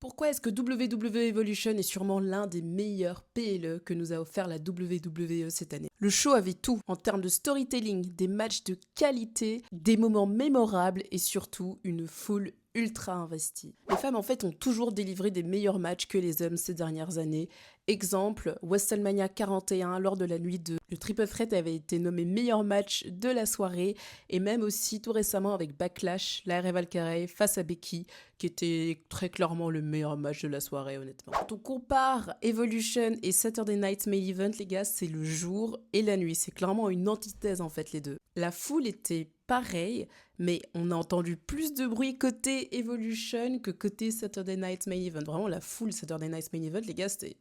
Pourquoi est-ce que WWE Evolution est sûrement l'un des meilleurs PLE que nous a offert la WWE cette année? Le show avait tout en termes de storytelling, des matchs de qualité, des moments mémorables et surtout une foule ultra investie. Les femmes en fait ont toujours délivré des meilleurs matchs que les hommes ces dernières années. Exemple, WrestleMania 41 lors de la nuit 2. Le Triple Threat avait été nommé meilleur match de la soirée et même aussi tout récemment avec Backlash, Lyra Valkyrie face à Becky qui était très clairement le meilleur match de la soirée honnêtement. Quand on compare Evolution et Saturday Night Main Event les gars, c'est le jour et la nuit, c'est clairement une antithèse en fait les deux. La foule était pareille, mais on a entendu plus de bruit côté Evolution que côté Saturday Night Main Event. Vraiment la foule Saturday Night Main Event les gars, c'était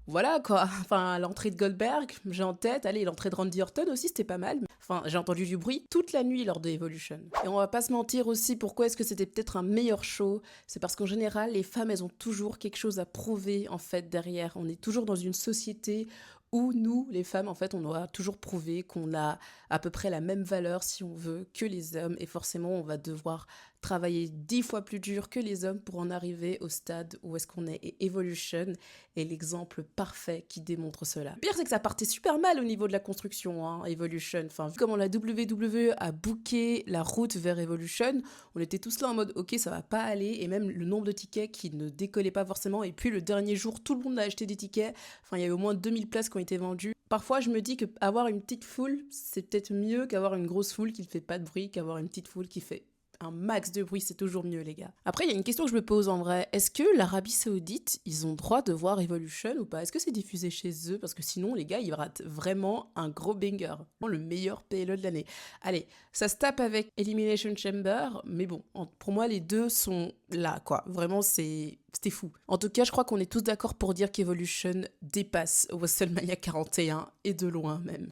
voilà quoi, enfin l'entrée de Goldberg, j'ai en tête, allez l'entrée de Randy Orton aussi c'était pas mal, enfin j'ai entendu du bruit toute la nuit lors de Evolution. Et on va pas se mentir aussi, pourquoi est-ce que c'était peut-être un meilleur show? C'est parce qu'en général les femmes elles ont toujours quelque chose à prouver en fait derrière, on est toujours dans une société où nous les femmes en fait on doit toujours prouver qu'on a à peu près la même valeur si on veut que les hommes et forcément on va devoir travailler 10 fois plus dur que les hommes pour en arriver au stade où est-ce qu'on est. Et Evolution est l'exemple parfait qui démontre cela. Le pire, c'est que ça partait super mal au niveau de la construction, hein, Evolution. Enfin, vu comment la WWE a booké la route vers Evolution, on était tous là en mode, ok, ça va pas aller, et même le nombre de tickets qui ne décollaient pas forcément, et puis le dernier jour, tout le monde a acheté des tickets, enfin, il y avait au moins 2000 places qui ont été vendues. Parfois, je me dis qu'avoir une petite foule, c'est peut-être mieux qu'avoir une grosse foule qui ne fait pas de bruit, qu'avoir une petite foule qui fait un max de bruit, c'est toujours mieux, les gars. Après, il y a une question que je me pose en vrai. Est-ce que l'Arabie Saoudite, ils ont droit de voir Evolution ou pas? Est-ce que c'est diffusé chez eux? Parce que sinon, les gars, ils ratent vraiment un gros banger. Le meilleur PLE de l'année. Allez, ça se tape avec Elimination Chamber, mais bon, pour moi, les deux sont là, quoi. Vraiment, c'était fou. En tout cas, je crois qu'on est tous d'accord pour dire qu'Evolution dépasse WrestleMania 41 et de loin même.